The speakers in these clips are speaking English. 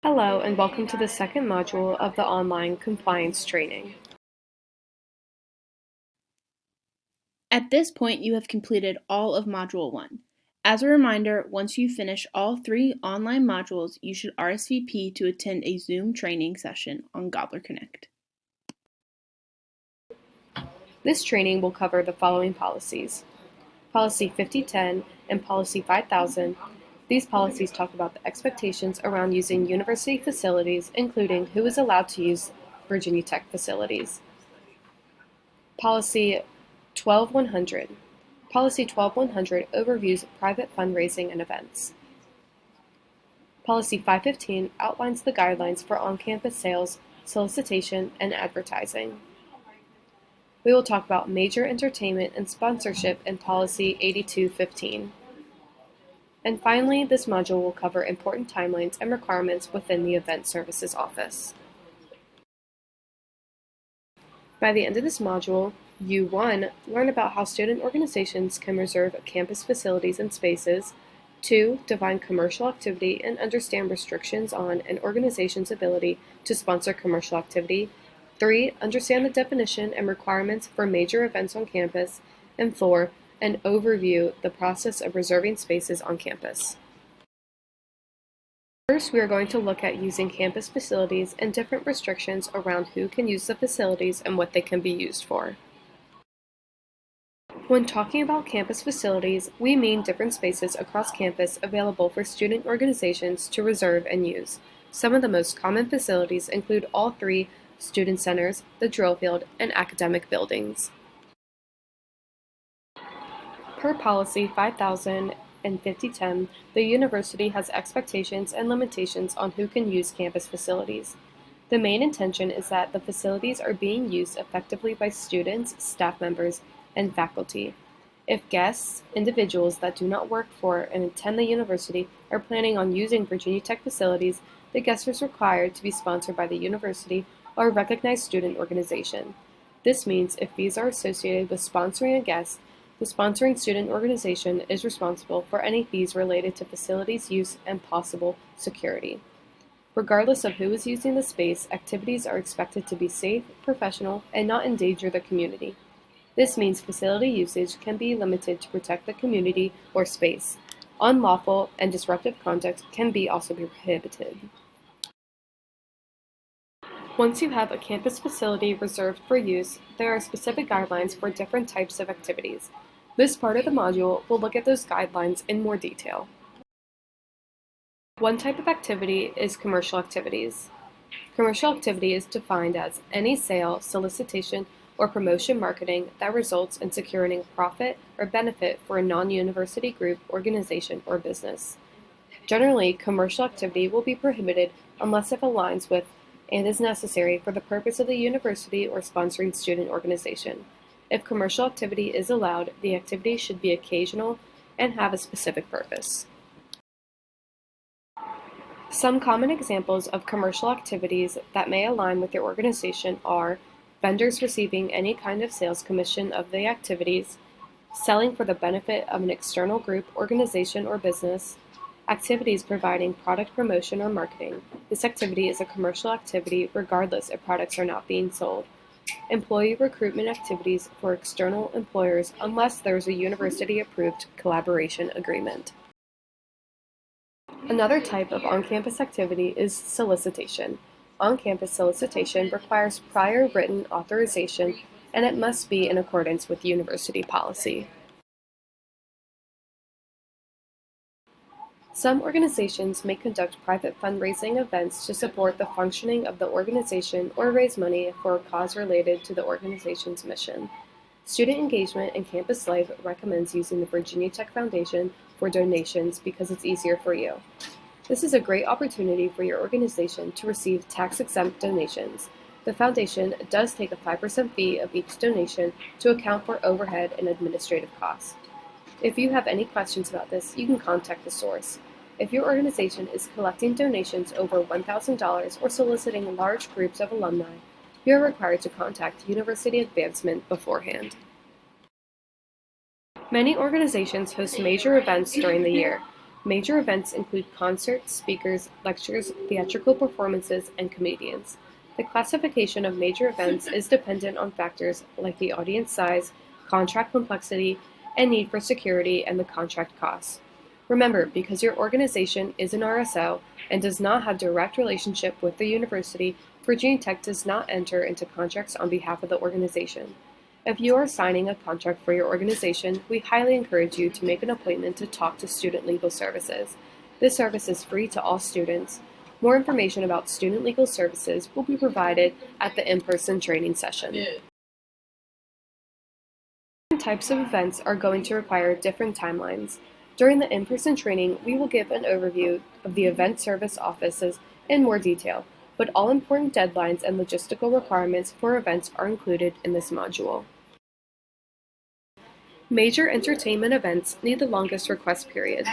Hello and welcome to the second module of the online compliance training. At this point, you have completed all of Module 1. As a reminder, once you finish all 3 online modules, you should RSVP to attend a Zoom training session on Gobbler Connect. This training will cover the following policies: Policy 5010 and Policy 5000. These policies talk about the expectations around using university facilities, including who is allowed to use Virginia Tech facilities. Policy 12100. Policy 12100 overviews private fundraising and events. Policy 515 outlines the guidelines for on-campus sales, solicitation, and advertising. We will talk about major entertainment and sponsorship in Policy 8215. And finally, this module will cover important timelines and requirements within the Event Services Office. By the end of this module, you 1. Learn about how student organizations can reserve campus facilities and spaces. 2. Define commercial activity and understand restrictions on an organization's ability to sponsor commercial activity. 3. Understand the definition and requirements for major events on campus. And 4. An overview the process of reserving spaces on campus. First, we are going to look at using campus facilities and different restrictions around who can use the facilities and what they can be used for. When talking about campus facilities, we mean different spaces across campus available for student organizations to reserve and use. Some of the most common facilities include all 3 student centers, the drill field, and academic buildings. Per Policy 5000 and 5010, the university has expectations and limitations on who can use campus facilities. The main intention is that the facilities are being used effectively by students, staff members, and faculty. If guests, individuals that do not work for and attend the university, are planning on using Virginia Tech facilities, the guest is required to be sponsored by the university or a recognized student organization. This means if fees are associated with sponsoring a guest, the sponsoring student organization is responsible for any fees related to facilities use and possible security. Regardless of who is using the space, activities are expected to be safe, professional, and not endanger the community. This means facility usage can be limited to protect the community or space. Unlawful and disruptive conduct can also be prohibited. Once you have a campus facility reserved for use, there are specific guidelines for different types of activities. This part of the module will look at those guidelines in more detail. One type of activity is commercial activities. Commercial activity is defined as any sale, solicitation, or promotion marketing that results in securing a profit or benefit for a non-university group, organization, or business. Generally, commercial activity will be prohibited unless it aligns with and is necessary for the purpose of the university or sponsoring student organization. If commercial activity is allowed, the activity should be occasional and have a specific purpose. Some common examples of commercial activities that may align with your organization are vendors receiving any kind of sales commission of the activities, selling for the benefit of an external group, organization, or business, activities providing product promotion or marketing. This activity is a commercial activity regardless if products are not being sold. Employee recruitment activities for external employers unless there is a university-approved collaboration agreement. Another type of on-campus activity is solicitation. On-campus solicitation requires prior written authorization, and it must be in accordance with university policy. Some organizations may conduct private fundraising events to support the functioning of the organization or raise money for a cause related to the organization's mission. Student Engagement and Campus Life recommends using the Virginia Tech Foundation for donations because it's easier for you. This is a great opportunity for your organization to receive tax-exempt donations. The foundation does take a 5% fee of each donation to account for overhead and administrative costs. If you have any questions about this, you can contact the source. If your organization is collecting donations over $1,000 or soliciting large groups of alumni, you are required to contact University Advancement beforehand. Many organizations host major events during the year. Major events include concerts, speakers, lectures, theatrical performances, and comedians. The classification of major events is dependent on factors like the audience size, contract complexity, and need for security and the contract costs. Remember, because your organization is an RSO and does not have direct relationship with the university, Virginia Tech does not enter into contracts on behalf of the organization. If you are signing a contract for your organization, we highly encourage you to make an appointment to talk to Student Legal Services. This service is free to all students. More information about Student Legal Services will be provided at the in-person training session. Different types of events are going to require different timelines. During the in-person training, we will give an overview of the event service offices in more detail, but all important deadlines and logistical requirements for events are included in this module. Major entertainment events need the longest request period.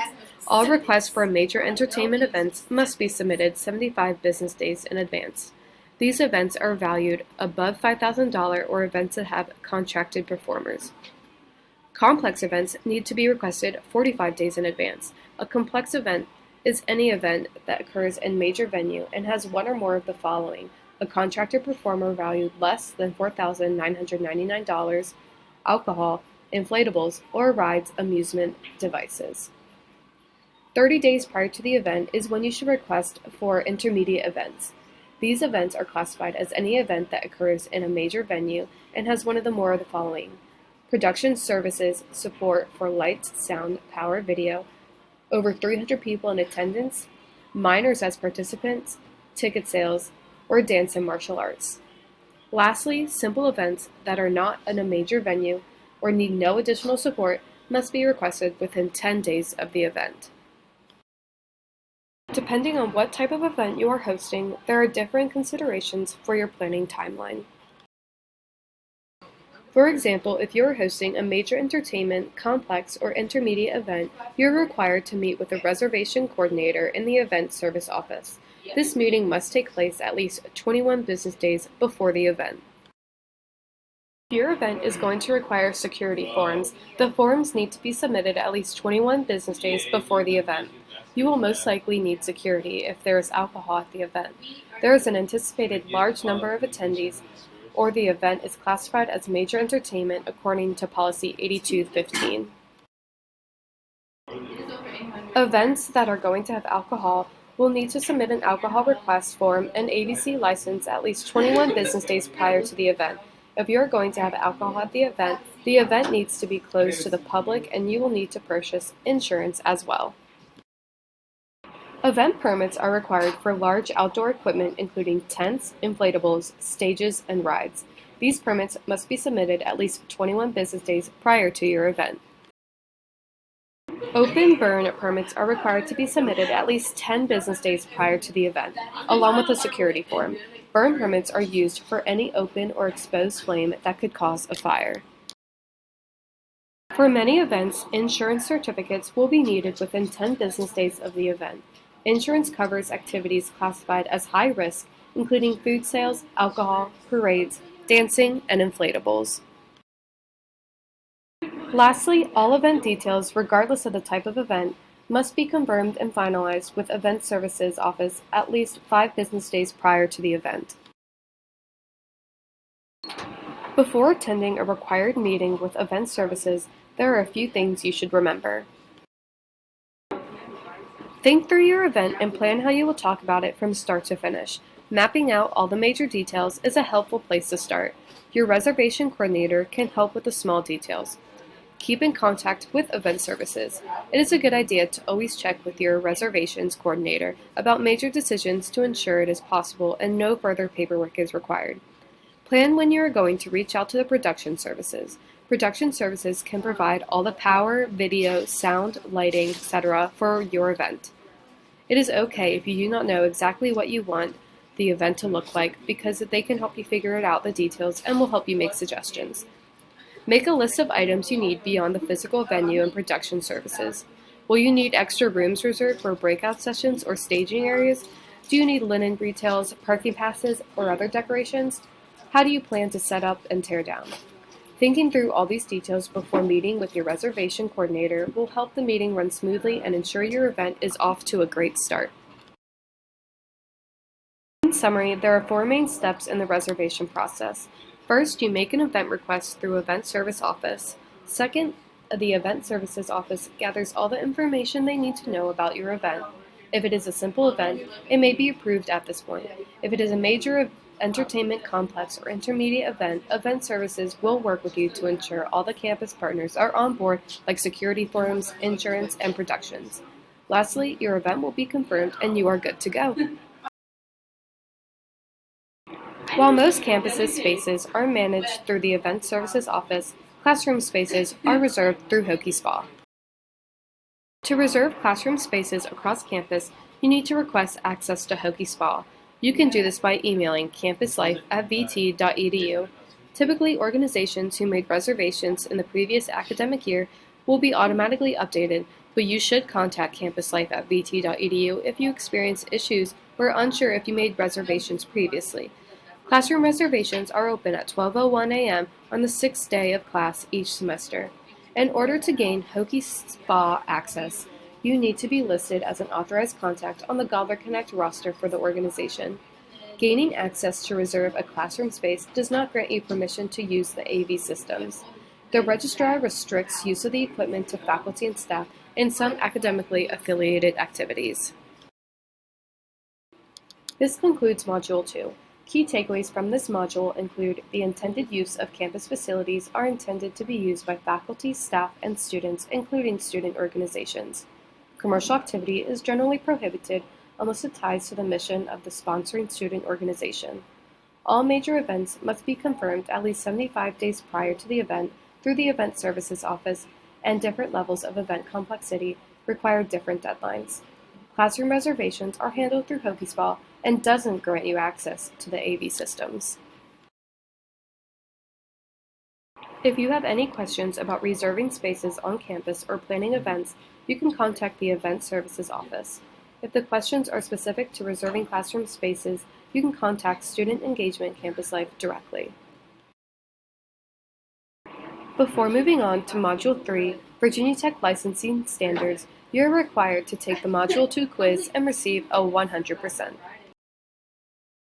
All requests for major entertainment events must be submitted 75 business days in advance. These events are valued above $5,000 or events that have contracted performers. Complex events need to be requested 45 days in advance. A complex event is any event that occurs in major venue and has one or more of the following: a contracted performer valued less than $4,999, alcohol, inflatables, or rides, amusement devices. 30 days prior to the event is when you should request for intermediate events. These events are classified as any event that occurs in a major venue and has one of the more of the following: production services, support for lights, sound, power, video, over 300 people in attendance, minors as participants, ticket sales, or dance and martial arts. Lastly, simple events that are not in a major venue or need no additional support must be requested within 10 days of the event. Depending on what type of event you are hosting, there are different considerations for your planning timeline. For example, if you are hosting a major entertainment, complex, or intermediate event, you are required to meet with a reservation coordinator in the event service office. This meeting must take place at least 21 business days before the event. If your event is going to require security forms, the forms need to be submitted at least 21 business days before the event. You will most likely need security if there is alcohol at the event. There is an anticipated large number of attendees, or the event is classified as major entertainment according to Policy 8215. Events that are going to have alcohol will need to submit an alcohol request form and ABC license at least 21 business days prior to the event. If you are going to have alcohol at the event needs to be closed to the public and you will need to purchase insurance as well. Event permits are required for large outdoor equipment including tents, inflatables, stages, and rides. These permits must be submitted at least 21 business days prior to your event. Open burn permits are required to be submitted at least 10 business days prior to the event, along with a security form. Burn permits are used for any open or exposed flame that could cause a fire. For many events, insurance certificates will be needed within 10 business days of the event. Insurance covers activities classified as high risk, including food sales, alcohol, parades, dancing, and inflatables. Lastly, all event details, regardless of the type of event, must be confirmed and finalized with Event Services Office at least 5 business days prior to the event. Before attending a required meeting with Event Services, there are a few things you should remember. Think through your event and plan how you will talk about it from start to finish. Mapping out all the major details is a helpful place to start. Your reservation coordinator can help with the small details. Keep in contact with Event Services. It is a good idea to always check with your reservations coordinator about major decisions to ensure it is possible and no further paperwork is required. Plan when you are going to reach out to the production services. Production services can provide all the power, video, sound, lighting, etc. for your event. It is okay if you do not know exactly what you want the event to look like because they can help you figure it out the details and will help you make suggestions. Make a list of items you need beyond the physical venue and production services. Will you need extra rooms reserved for breakout sessions or staging areas? Do you need linen retails, parking passes, or other decorations? How do you plan to set up and tear down? Thinking through all these details before meeting with your reservation coordinator will help the meeting run smoothly and ensure your event is off to a great start. In summary, there are 4 main steps in the reservation process. First, you make an event request through Event Service Office. Second, the Event Services Office gathers all the information they need to know about your event. If it is a simple event, it may be approved at this point. If it is a major entertainment complex or intermediate event, Event Services will work with you to ensure all the campus partners are on board, like security forms, insurance, and protections. Lastly, your event will be confirmed and you are good to go. While most campuses' spaces are managed through the Event Services Office, classroom spaces are reserved through Hokie Spa. To reserve classroom spaces across campus, you need to request access to Hokie Spa. You can do this by emailing campuslife@vt.edu. Typically, organizations who made reservations in the previous academic year will be automatically updated, but you should contact campuslife@vt.edu if you experience issues or are unsure if you made reservations previously. Classroom reservations are open at 12:01 a.m. on the 6th day of class each semester. In order to gain Hokie Spa access, you need to be listed as an authorized contact on the Gobbler Connect roster for the organization. Gaining access to reserve a classroom space does not grant you permission to use the AV systems. The registrar restricts use of the equipment to faculty and staff in some academically affiliated activities. This concludes Module 2. Key takeaways from this module include the intended use of campus facilities are intended to be used by faculty, staff, and students, including student organizations. Commercial activity is generally prohibited unless it ties to the mission of the sponsoring student organization. All major events must be confirmed at least 75 days prior to the event through the Event Services Office, and different levels of event complexity require different deadlines. Classroom reservations are handled through Hokie Spa and doesn't grant you access to the AV systems. If you have any questions about reserving spaces on campus or planning events, you can contact the Event Services Office. If the questions are specific to reserving classroom spaces, you can contact Student Engagement Campus Life directly. Before moving on to Module 3, Virginia Tech Licensing Standards, you are required to take the Module 2 quiz and receive a 100%.